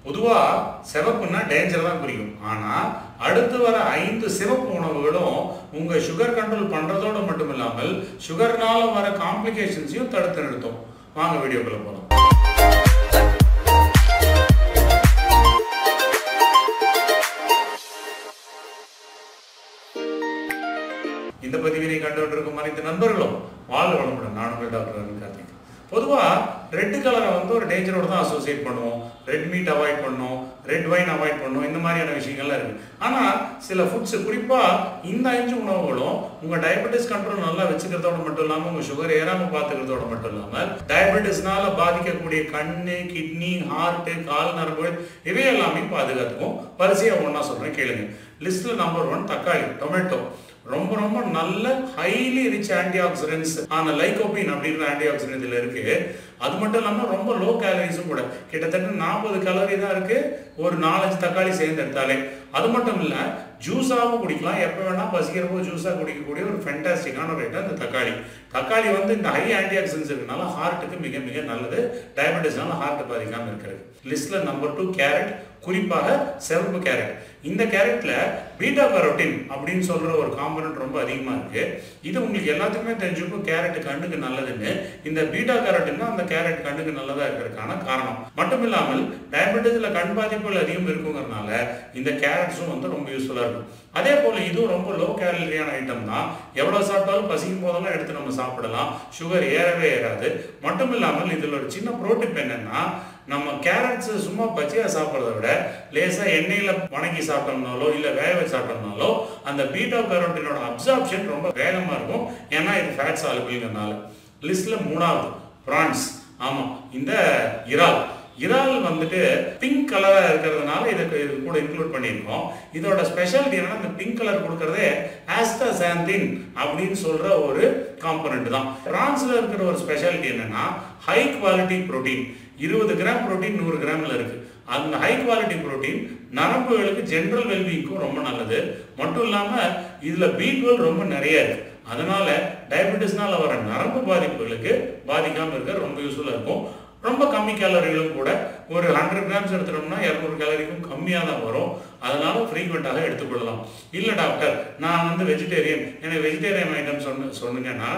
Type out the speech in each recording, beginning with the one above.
பொதுவா சிவப்புன்னா டேஞ்சர் தான் குறிக்கும். ஆனா அடுத்து வர 5 சிவப்பு உணவுகளும் உங்க சுகர் கண்ட்ரோல் பண்றதோட மட்டும் இல்லாமல் சுகர்னால வர காம்ப்ளிகேஷன்ஸையும் தடுத்து நிறுத்தும். வாங்க வீடியோக்குள்ள போலாம். இந்த பதிவினை கண்டுகொண்டிருக்கும் அனைத்து நண்பர்களும் வாழ்க வளமுடன். நான் உங்கள் டாக்டர் அருண் கார்த்திக். பொதுவாக ரெட் கலரை ஒரு டேஞ்சரோட தான் அசோசியேட் பண்ணுவோம். ரெட் மீட் அவாய்ட் பண்ணணும், ரெட் வைன் அவாய்ட் பண்ணணும், இந்த மாதிரியான விஷயங்கள்லாம் இருக்குது. ஆனால் சில ஃபுட்ஸ், குறிப்பாக இந்த 5 உணவுகளும் உங்கள் டயபெட்டிஸ் கண்ட்ரோல் நல்லா வச்சுக்கிறதோட மட்டும் இல்லாமல் உங்கள் சுகர் ஏறாமல் பார்த்துக்கிறதோட மட்டும் இல்லாமல் டயபெட்டிஸ்னால பாதிக்கக்கூடிய கண்ணு, கிட்னி, ஹார்ட்டு, கால் நரம்புகள் இவை எல்லாமே பாதுகாத்துக்கும். வரிசையாக ஒன்றா சொல்கிறேன் கேளுங்க. லிஸ்ட்டில் நம்பர் 1 தக்காளி, டொமேட்டோ. ரொம்ப ரொம்ப நல்ல ஹைலி ரிச் ஆன்டி ஆக்சிடென்ட்ஸ் ஆன லைகோபின் அப்படின்ற ஆன்டி ஆக்சிடென்ட் இதில் இருக்கு. அது மட்டும் இல்லாமல் ரொம்ப லோ கேலரிஸும் கூட, கிட்டத்தட்ட 40 கலோரி தான் இருக்கு ஒரு 4-5 தக்காளி சேர்ந்து எடுத்தாலே. அது மட்டும் இல்லை, ஜூஸாகவும் குடிக்கலாம், எப்போ வேணால் பசிக்கிறப்போ ஜூஸாக குடிக்கக்கூடிய ஒரு ஃபென்டாஸ்டிக்கான ஒரு ஐட்டம் இந்த தக்காளி. தக்காளி இந்த ஹை ஆன்டி ஆக்சிடென்ட்ஸ் இருக்கனால ஹார்ட்டுக்கு மிக மிக நல்லது. டயபெட்டிஸ்னால ஹார்ட் பாதிக்காமல் இருக்கிறது. லிஸ்ட்டில் நம்பர் 2 கேரட், குறிப்பாக சிவப்பு கேரட். இந்த கேரட்ல பீட்டா கரோட்டின் அப்படின்னு சொல்ற ஒரு காம்பனன்ட் ரொம்ப அதிகமா இருக்கு. இது உங்களுக்கு எல்லாத்துக்குமே தெரிஞ்சுக்கும், கேரட் கண்ணுக்கு நல்லதுன்னு. இந்த பீட்டா கரோட்டின் அந்த கேரட் கண்ணுக்கு நல்லதா இருக்கிறதுக்கான காரணம். மட்டும் இல்லாமல் டயபெட்டிஸ்ல கண் பாதிப்புகள் அதிகம் இருக்குங்கிறதுனால இந்த கேரட்ஸும் ரொம்ப யூஸ்ஃபுல்லா இருக்கும். அதே போல இதுவும் ரொம்ப லோ கேலரியான ஐட்டம் தான். எவ்வளவு சாப்பிட்டாலும் பசிக்கும் போதெல்லாம் எடுத்து நம்ம சாப்பிடலாம். சுகர் ஏறவே ஏறாது. மட்டும் இல்லாமல் இதில் ஒரு சின்ன ப்ரோட்டிப் என்னன்னா, நம்ம கேரட்ஸ் சும்மா பச்சையா சாப்பிட்றத விட லேசா எண்ணெயில வணங்கி சாப்பிட்டோம்னாலோ இல்ல வேக வச்சு சாப்பிட்டோம்னாலோ அந்த பீட்டா கரோட்டினோட அப்சார்ப்ஷன் ரொம்ப வேகமா இருக்கும். ஏன்னா இது ஃபேட் சாலுபிள்ங்கிறதுனால. லிஸ்ட்ல 3வது பிரான்ஸ். ஆமா, இந்த இறால் பிங்க் கலரா இருக்கிறதுனால இதை கூட இன்க்ளூட் பண்ணியிருக்கோம். இதோட ஸ்பெஷாலிட்டி என்னன்னா, இந்த பிங்க் கலர் கொடுக்கறதே ஆஸ்டாசாந்தின் அப்படின்னு சொல்ற ஒரு காம்பனன்ட் தான். பிரான்ஸ்ல இருக்கிற ஒரு ஸ்பெஷாலிட்டி என்னன்னா, high quality protein. 20 gram protein 100 கிராம்ல இருக்கு. அந்த ஹை குவாலிட்டி புரோட்டீன் நரம்புகளுக்கு ஜெனரல் வெல்பீயிங்க்கும் ரொம்ப நல்லது. மட்டும் இல்லாம இதுல B12 ரொம்ப நிறைய இருக்கு. அதனால டயபெட்டிஸ்னால வர நரம்பு பாதிப்புகளுக்கு பாதிக்காம இருக்க ரொம்ப யூஸ்ஃபுல்லா இருக்கும். ரொம்ப கம்மி கேலரிகளும் கூட. ஒரு 100 கிராம்ஸ் எடுத்துட்டோம்னா 200 கேலரிக்கும் கம்மியாக தான் வரும். அதனால ஃப்ரீக்வெண்ட்டாக எடுத்துக்கொள்ளலாம். இல்லை டாக்டர், நான் வெஜிடேரியன், எனக்கு வெஜிடேரியன் ஐட்டம் சொன்னீங்கன்னா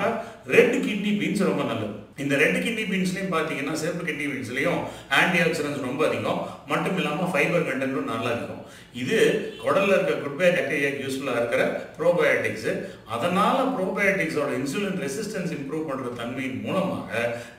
ரெட் கிட்னி பீன்ஸ் ரொம்ப நல்லது. இந்த ரெட் கிட்னி பீன்ஸ்லையும் பார்த்தீங்கன்னா சிவப்பு கிட்னி பீன்ஸ்லையும் ஆன்டி ஆக்சிடென்ட்ஸ் ரொம்ப அதிகம். மட்டும் இல்லாமல் ஃபைபர் கண்டென்ட்டும் நல்லா இருக்கும். இது குடலில் இருக்க குட் பாக்டீரியாக்கு யூஸ்ஃபுல்லாக இருக்கிற ப்ரோபயோட்டிக்ஸ். அதனால ப்ரோபயோட்டிக்ஸோட இன்சுலின் ரெசிஸ்டன்ஸ் இம்ப்ரூவ் பண்ணுற தன்மையின் மூலமாக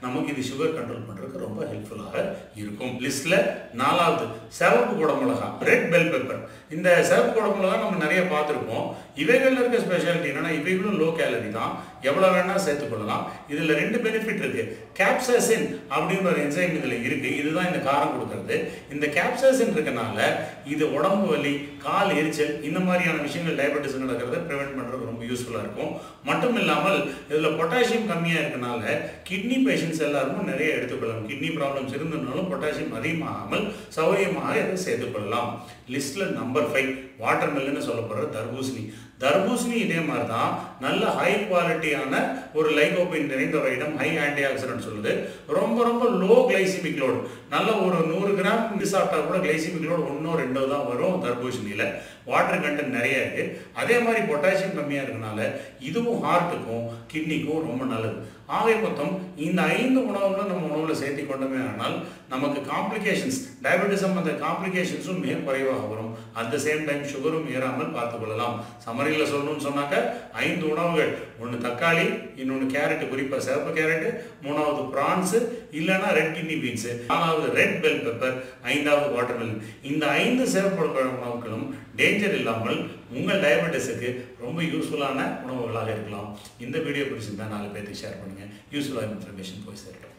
நமக்கு இது சுகர் கண்ட்ரோல் பண்ணுறதுக்கு ரொம்ப ஹெல்ப்ஃபுல்லாக இருக்கும். லிஸ்ட்ல 4வது சிவப்பு குடமிளகா, ரெட் பெல் பெப்பர். இந்த சிவப்பு குடமிளகா நம்ம நிறைய பார்த்துருப்போம். இவைகளில் இருக்க ஸ்பெஷாலிட்டி என்னன்னா, இவைகளும் லோ கேலரி தான், எவ்வளோ வேணா சேர்த்துக்கொள்ளலாம். இதில் 2 பெனிஃபிட் இருக்கு. கேப்சாசின் அப்படின்ற ஒரு என்சைம் இதில் இருக்கு. இதுதான் இந்த காரம் கொடுக்கறது. இந்த கேப்சாசின் இருக்கனால இது உடம்பு வலி, கால் எரிச்சல், இந்த மாதிரியான விஷயங்கள் டயபெட்டிஸ் நடக்கிறத ப்ரிவென்ட் பண்ணுறது ரொம்ப யூஸ்ஃபுல்லாக இருக்கும். மட்டும் இல்லாமல் இதில் பொட்டாசியம் கம்மியாக இருக்கனால கிட்னி பேஷண்ட்ஸ் எல்லாருக்கும் நிறைய எடுத்துக்கொள்ளலாம். கிட்னி ப்ராப்ளம்ஸ் இருந்ததுனாலும் பொட்டாசியம் அதிகமாகாமல் சௌரியமாக இதை சேர்த்துக்கொள்ளலாம். லிஸ்ட்டில் நம்பர் 5 வாட்டர் மெலன்னு சொல்லப்படுற தர்பூசணி. தர்பூசணி இதே மாதிரி தான் நல்ல ஹை குவாலிட்டியான ஒரு லைகோபின் நிறைந்த ஒரு ஐட்டம். ஹை ஆன்டி ஆக்சிடென்ட் சொல்லுது. ரொம்ப ரொம்ப லோ கிளைசிமிக் லோடு. நல்ல ஒரு 100 கிராம் சாப்பிட்டா கூட கிளைசிமிக் லோடு 1-2 தான் வரும் தர்பூசணியில். வாட்டர் கண்டென்ட் நிறைய இருக்கு. அதே மாதிரி பொட்டாசியம் கம்மியாக இருக்கனால இதுவும் ஹார்ட்டுக்கும் கிட்னிக்கும் ரொம்ப நல்லது. ஆகவே மொத்தம் இந்த 5 உணவுகளும் நம்ம உணவில் சேர்த்து கொண்டோமே ஆனால் நமக்கு காம்ப்ளிகேஷன்ஸ், டயபெட்டிசம் அந்த காம்ப்ளிகேஷன்ஸும் மிக குறைவாக வரும். அட் த சேம் டைம் சுகரும் ஏறாமல் பார்த்துக்கொள்ளலாம். சமரியில் சொல்லணும்னு சொன்னாக்க 5 உணவுகள். 1 தக்காளி, இன்னொன்று கேரட், குறிப்பாக சிவப்பு கேரட், 3வது பிரான்ஸு, இல்லைன்னா ரெட் கிட்னி பீன்ஸு, 4வது ரெட் பெல் பெப்பர், 5வது வாட்டர் மெலன். இந்த 5 சிவப்பு உணவுகளும் டேஞ்சர் இல்லாமல் உங்கள் டயபெட்டிஸுக்கு ரொம்ப யூஸ்ஃபுல்லான உணவுகளாக இருக்கலாம். இந்த வீடியோ பிடிச்சிருந்தா 4 பேருக்கு ஷேர் பண்ணுங்கள். யூஸ்ஃபுல்லான இன்ஃபர்மேஷன் போய் சேரட்டும்.